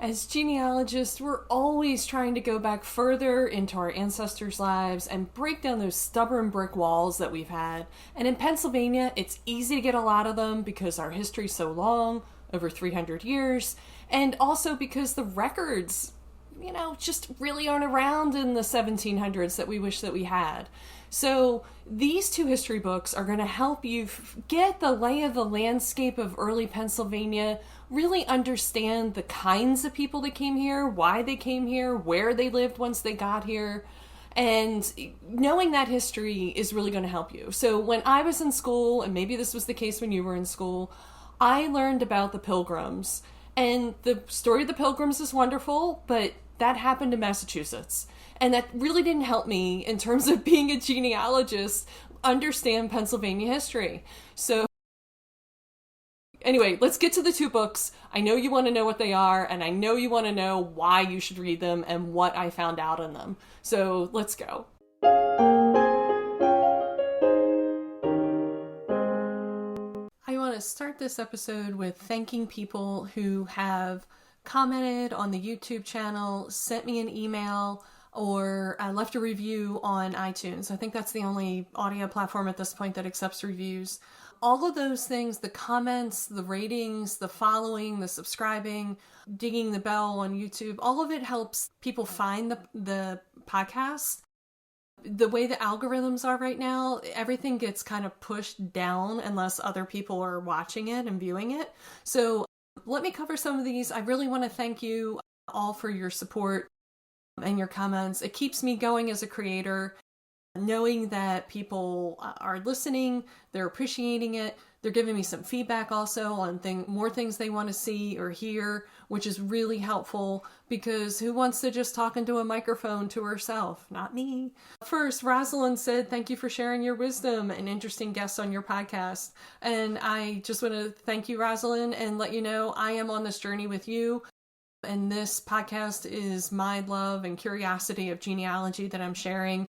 As genealogists, we're always trying to go back further into our ancestors' lives and break down those stubborn brick walls that we've had. And in Pennsylvania, it's easy to get a lot of them because our history's so long, over 300 years, and also because the records, just really aren't around in the 1700s that we wish that we had. So these two history books are going to help you get the lay of the landscape of early Pennsylvania, really understand the kinds of people that came here, why they came here, where they lived once they got here. And knowing that history is really going to help you. So when I was in school, and maybe this was the case when you were in school, I learned about the Pilgrims. And the story of the Pilgrims is wonderful, but that happened in Massachusetts. And that really didn't help me in terms of being a genealogist, understand Pennsylvania history. So anyway, let's get to the two books. I know you want to know what they are, and I know you want to know why you should read them and what I found out in them. So let's go. I want to start this episode with thanking people who have commented on the YouTube channel, sent me an email, or left a review on iTunes. I think that's the only audio platform at this point that accepts reviews. All of those things, the comments, the ratings, the following, the subscribing, dinging the bell on YouTube, all of it helps people find the podcast. The way the algorithms are right now, everything gets kind of pushed down unless other people are watching it and viewing it. So let me cover some of these. I really want to thank you all for your support and your comments. It keeps me going as a creator, knowing that people are listening, they're appreciating it, they're giving me some feedback also on more things they want to see or hear, which is really helpful because who wants to just talk into a microphone to herself? Not me. First, Rosalind said, thank you for sharing your wisdom and interesting guests on your podcast. And I just want to thank you, Rosalind, and let you know I am on this journey with you. And this podcast is my love and curiosity of genealogy that I'm sharing.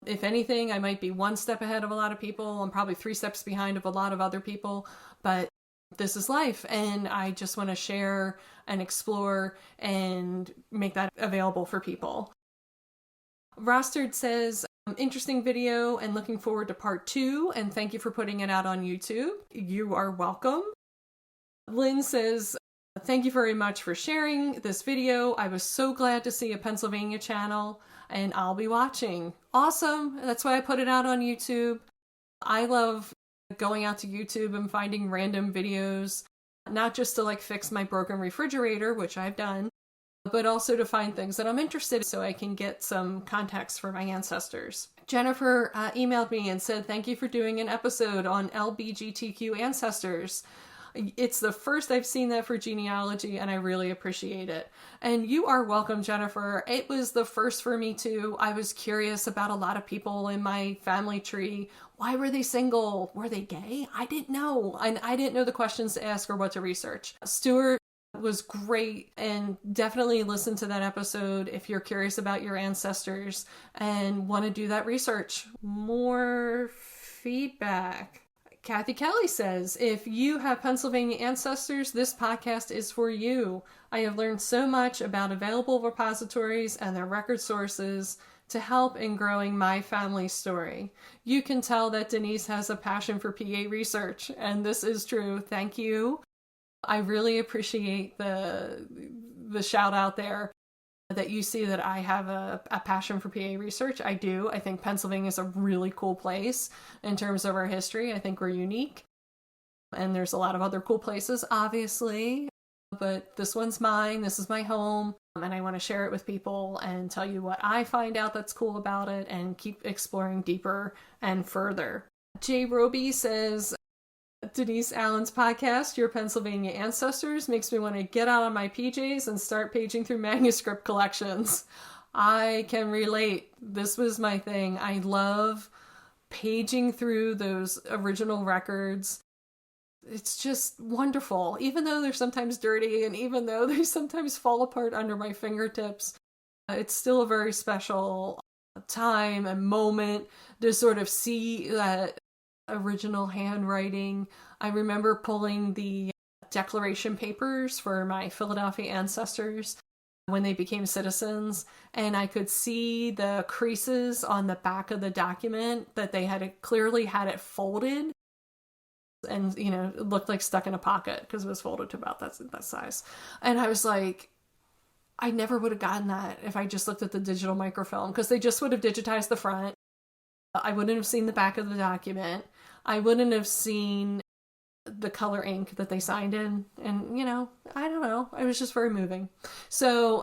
If anything, I might be one step ahead of a lot of people. I'm probably 3 steps behind of a lot of other people, but this is life. And I just want to share and explore and make that available for people. Rosterd says, interesting video and looking forward to part 2. And thank you for putting it out on YouTube. You are welcome. Lynn says, thank you very much for sharing this video. I was so glad to see a Pennsylvania channel and I'll be watching. Awesome. That's why I put it out on YouTube. I love going out to YouTube and finding random videos, not just to fix my broken refrigerator, which I've done, but also to find things that I'm interested in so I can get some context for my ancestors. Jennifer emailed me and said, thank you for doing an episode on LGBTQ ancestors. It's the first I've seen that for genealogy, and I really appreciate it. And you are welcome, Jennifer. It was the first for me, too. I was curious about a lot of people in my family tree. Why were they single? Were they gay? I didn't know. And I didn't know the questions to ask or what to research. Stuart was great, and definitely listen to that episode if you're curious about your ancestors and want to do that research. More feedback. Kathy Kelly says, if you have Pennsylvania ancestors, this podcast is for you. I have learned so much about available repositories and their record sources to help in growing my family's story. You can tell that Denise has a passion for PA research, and this is true. Thank you. I really appreciate the shout out there. That you see that I have a passion for PA research. I do. I think Pennsylvania is a really cool place in terms of our history. I think we're unique. And there's a lot of other cool places, obviously. But this one's mine. This is my home. And I want to share it with people and tell you what I find out that's cool about it and keep exploring deeper and further. Jay Roby says, Denise Allen's podcast, Your Pennsylvania Ancestors, makes me want to get out on my PJs and start paging through manuscript collections. I can relate. This was my thing. I love paging through those original records. It's just wonderful. Even though they're sometimes dirty and even though they sometimes fall apart under my fingertips, it's still a very special time and moment to sort of see that original handwriting. I remember pulling the declaration papers for my Philadelphia ancestors when they became citizens, and I could see the creases on the back of the document that they had clearly had it folded, and it looked like stuck in a pocket because it was folded to about that size. And I was like, I never would have gotten that if I just looked at the digital microfilm, because they just would have digitized the front. I wouldn't have seen the back of the document. I wouldn't have seen the color ink that they signed in. And, I don't know. It was just very moving. So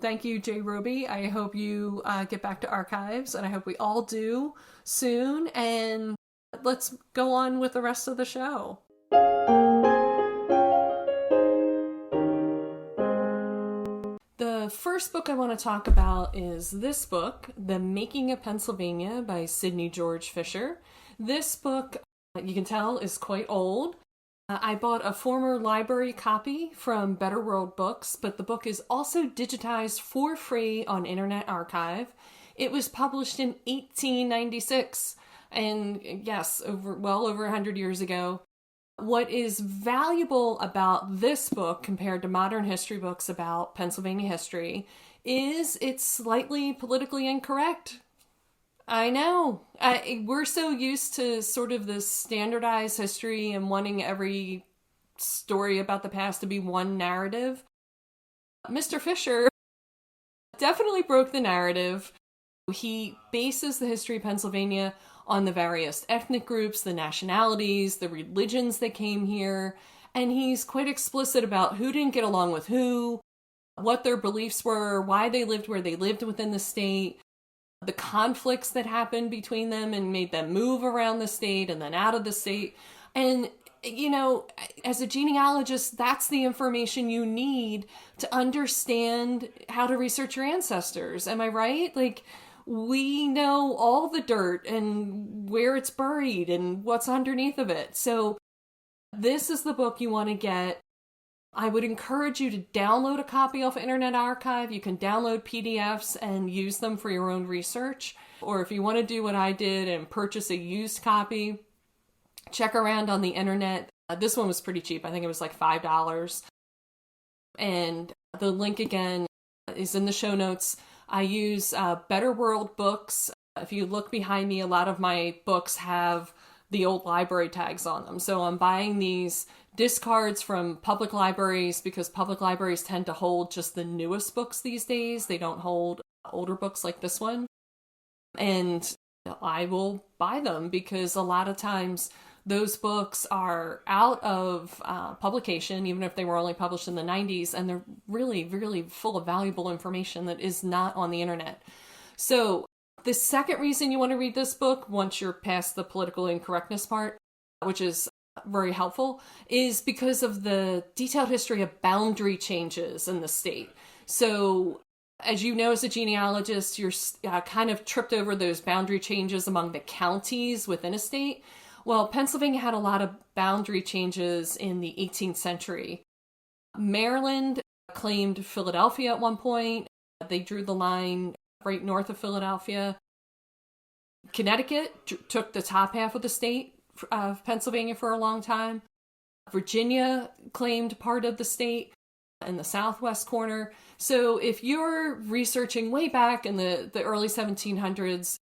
thank you, Jay Roby. I hope you get back to archives, and I hope we all do soon. And let's go on with the rest of the show. The first book I want to talk about is this book, The Making of Pennsylvania by Sidney George Fisher. This book, you can tell, is quite old. I bought a former library copy from Better World Books, but the book is also digitized for free on Internet Archive. It was published in 1896, and yes, well over 100 years ago. What is valuable about this book compared to modern history books about Pennsylvania history is it's slightly politically incorrect. I know. We're so used to sort of this standardized history and wanting every story about the past to be one narrative. Mr. Fisher definitely broke the narrative. He bases the history of Pennsylvania on the various ethnic groups, the nationalities, the religions that came here, and he's quite explicit about who didn't get along with who, what their beliefs were, why they lived where they lived within the state, the conflicts that happened between them and made them move around the state and then out of the state. And, as a genealogist, that's the information you need to understand how to research your ancestors. Am I right? We know all the dirt and where it's buried and what's underneath of it. So this is the book you want to get. I would encourage you to download a copy off Internet Archive. You can download PDFs and use them for your own research. Or if you want to do what I did and purchase a used copy, check around on the internet. This one was pretty cheap. I think it was like $5. And the link again is in the show notes. I use Better World Books. If you look behind me, a lot of my books have the old library tags on them. So I'm buying these discards from public libraries because public libraries tend to hold just the newest books these days. They don't hold older books like this one. And I will buy them because a lot of times those books are out of publication, even if they were only published in the 90s, and they're really, really full of valuable information that is not on the internet. So the second reason you want to read this book, once you're past the political incorrectness part, which is very helpful, is because of the detailed history of boundary changes in the state. So as you know, as a genealogist, you're kind of tripped over those boundary changes among the counties within a state. Well, Pennsylvania had a lot of boundary changes in the 18th century. Maryland claimed Philadelphia at one point. They drew the line right north of Philadelphia. Connecticut took the top half of the state of Pennsylvania for a long time. Virginia claimed part of the state in the southwest corner. So if you're researching way back in the early 1700s,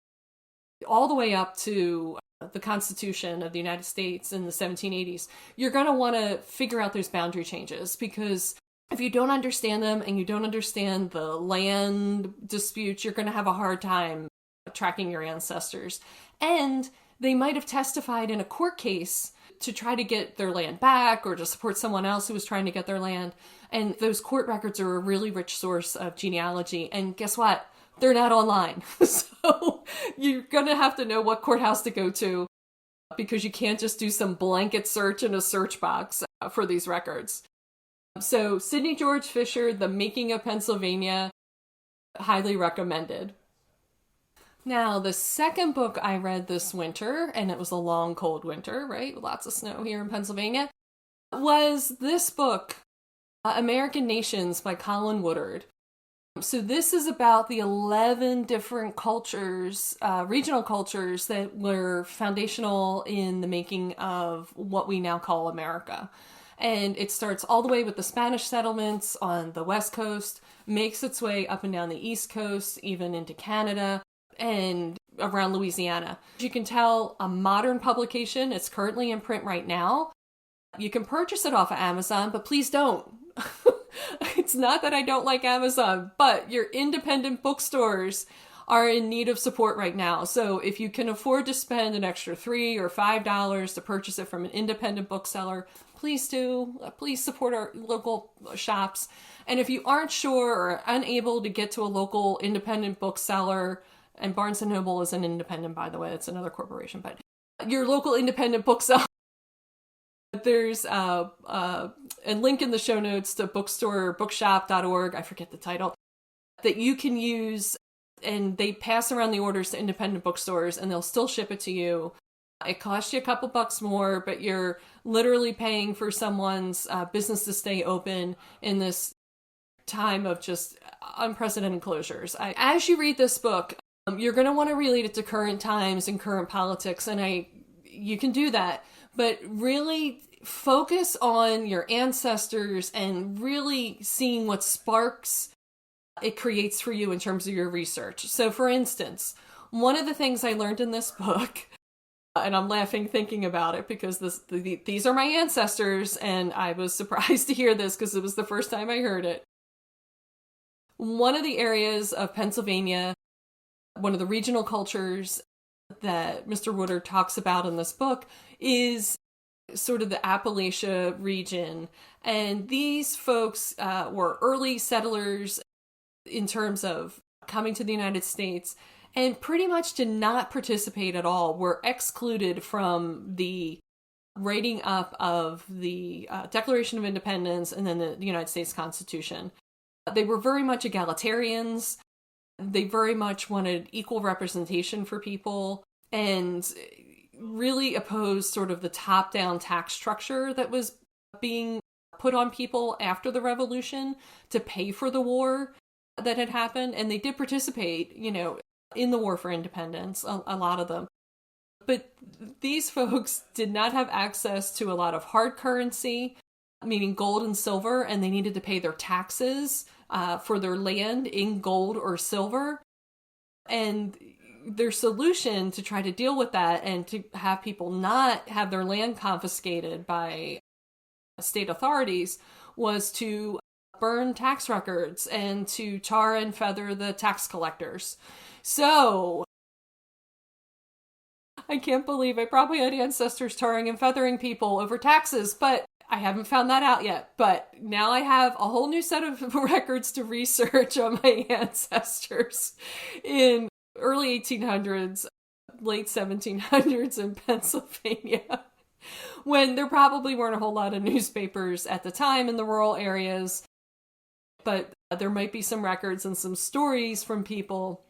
all the way up to the Constitution of the United States in the 1780s, you're going to want to figure out those boundary changes, because if you don't understand them and you don't understand the land disputes, you're going to have a hard time tracking your ancestors. And they might have testified in a court case to try to get their land back or to support someone else who was trying to get their land. And those court records are a really rich source of genealogy. And guess what? They're not online. So you're going to have to know what courthouse to go to, because you can't just do some blanket search in a search box for these records. So Sidney George Fisher, The Making of Pennsylvania, highly recommended. Now, the second book I read this winter, and it was a long, cold winter, right? Lots of snow here in Pennsylvania, was this book, American Nations by Colin Woodard. So this is about the 11 different cultures, regional cultures that were foundational in the making of what we now call America. And it starts all the way with the Spanish settlements on the West Coast, makes its way up and down the East Coast, even into Canada, and around Louisiana. As you can tell, a modern publication. It's currently in print right now. You can purchase it off of Amazon, but please don't. It's not that I don't like Amazon, but your independent bookstores are in need of support right now. So if you can afford to spend an extra $3 or $5 to purchase it from an independent bookseller, please do. Please support our local shops. And if you aren't sure or unable to get to a local independent bookseller, and Barnes & Noble is an independent, by the way, it's another corporation, but your local independent bookseller, there's a link in the show notes to bookshop.org, I forget the title, that you can use, and they pass around the orders to independent bookstores and they'll still ship it to you. It costs you a couple bucks more, but you're literally paying for someone's business to stay open in this time of just unprecedented closures. As you read this book, you're going to want to relate it to current times and current politics, and you can do that, but really focus on your ancestors and really seeing what sparks it creates for you in terms of your research. So for instance, one of the things I learned in this book, and I'm laughing thinking about it because these are my ancestors, and I was surprised to hear this because it was the first time I heard it. One of the areas of Pennsylvania, one of the regional cultures that Mr. Woodard talks about in this book is sort of the Appalachia region. And these folks were early settlers in terms of coming to the United States, and pretty much did not participate at all, were excluded from the writing up of the Declaration of Independence and then the United States Constitution. They were very much egalitarians. They very much wanted equal representation for people and really opposed sort of the top-down tax structure that was being put on people after the Revolution to pay for the war that had happened. And they did participate, in the war for independence, a lot of them. But these folks did not have access to a lot of hard currency, meaning gold and silver, and they needed to pay their taxes for their land in gold or silver. And their solution to try to deal with that and to have people not have their land confiscated by state authorities was to burn tax records and to tar and feather the tax collectors. So I can't believe I probably had ancestors tarring and feathering people over taxes, but I haven't found that out yet. But now I have a whole new set of records to research on my ancestors in early 1800s, late 1700s in Pennsylvania, when there probably weren't a whole lot of newspapers at the time in the rural areas, but there might be some records and some stories from people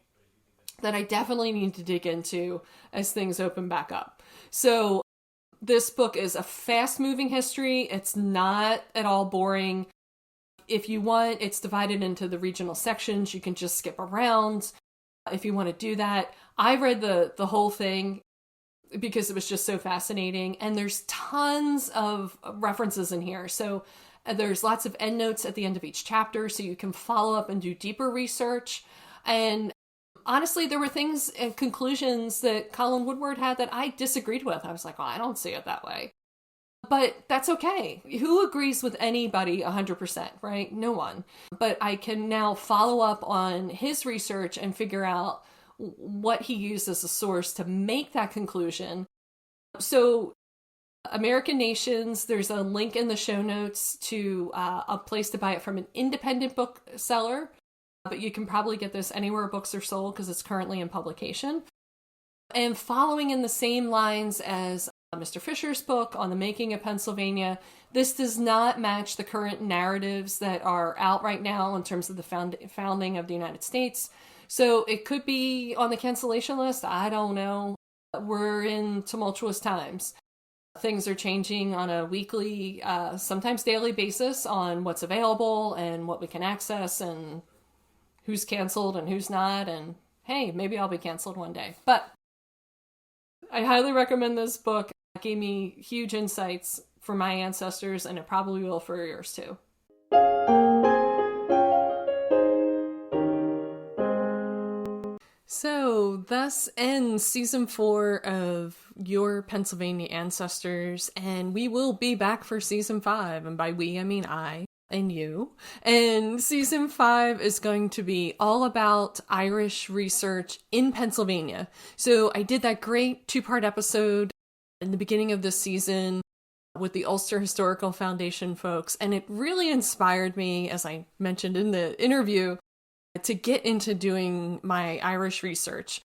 that I definitely need to dig into as things open back up. So this book is a fast-moving history. It's not at all boring. If you want, it's divided into the regional sections. You can just skip around if you want to do that. I read the whole thing because it was just so fascinating. And there's tons of references in here. So there's lots of endnotes at the end of each chapter, so you can follow up and do deeper research. And honestly, there were things and conclusions that Colin Woodward had that I disagreed with. I was like, well, I don't see it that way. But that's okay. Who agrees with anybody 100%, right? No one. But I can now follow up on his research and figure out what he used as a source to make that conclusion. So American Nations, there's a link in the show notes to a place to buy it from an independent bookseller. But you can probably get this anywhere books are sold because it's currently in publication. And following in the same lines as Mr. Fisher's book on the making of Pennsylvania, this does not match the current narratives that are out right now in terms of the founding of the United States. So it could be on the cancellation list. I don't know. We're in tumultuous times. Things are changing on a weekly, sometimes daily basis on what's available and what we can access and who's canceled and who's not, and hey, maybe I'll be canceled one day. But I highly recommend this book. It gave me huge insights for my ancestors, and it probably will for yours too. So, thus ends season 4 of Your Pennsylvania Ancestors, and we will be back for season 5, and by we, I mean I and you. And season 5 is going to be all about Irish research in Pennsylvania. So, I did that great 2-part episode in the beginning of this season with the Ulster Historical Foundation folks, and it really inspired me, as I mentioned in the interview, to get into doing my Irish research.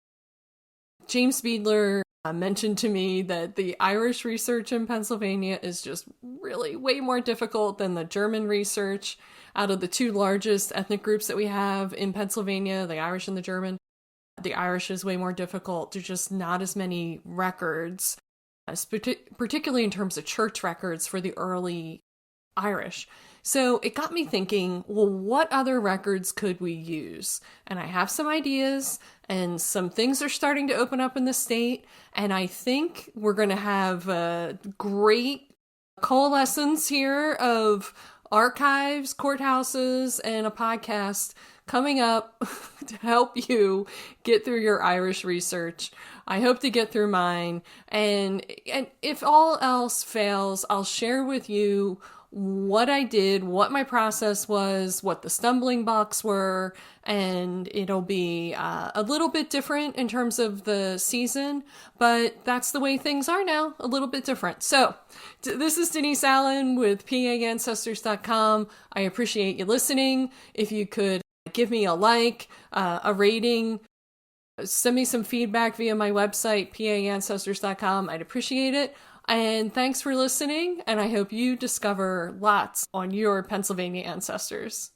James Beadler mentioned to me that the Irish research in Pennsylvania is just really way more difficult than the German research. Out of the 2 largest ethnic groups that we have in Pennsylvania, the Irish and the German, the Irish is way more difficult. There's just not as many records, particularly in terms of church records for the early Irish. So it got me thinking, well, what other records could we use? And I have some ideas, and some things are starting to open up in the state, and I think we're going to have a great coalescence here of archives, courthouses, and a podcast coming up to help you get through your Irish research. I hope to get through mine, and if all else fails, I'll share with you what I did, what my process was, what the stumbling blocks were, and it'll be a little bit different in terms of the season, but that's the way things are now, a little bit different. So, this is Denise Allen with PAAncestors.com. I appreciate you listening. If you could give me a like, a rating, send me some feedback via my website, PAAncestors.com, I'd appreciate it. And thanks for listening, and I hope you discover lots on your Pennsylvania ancestors.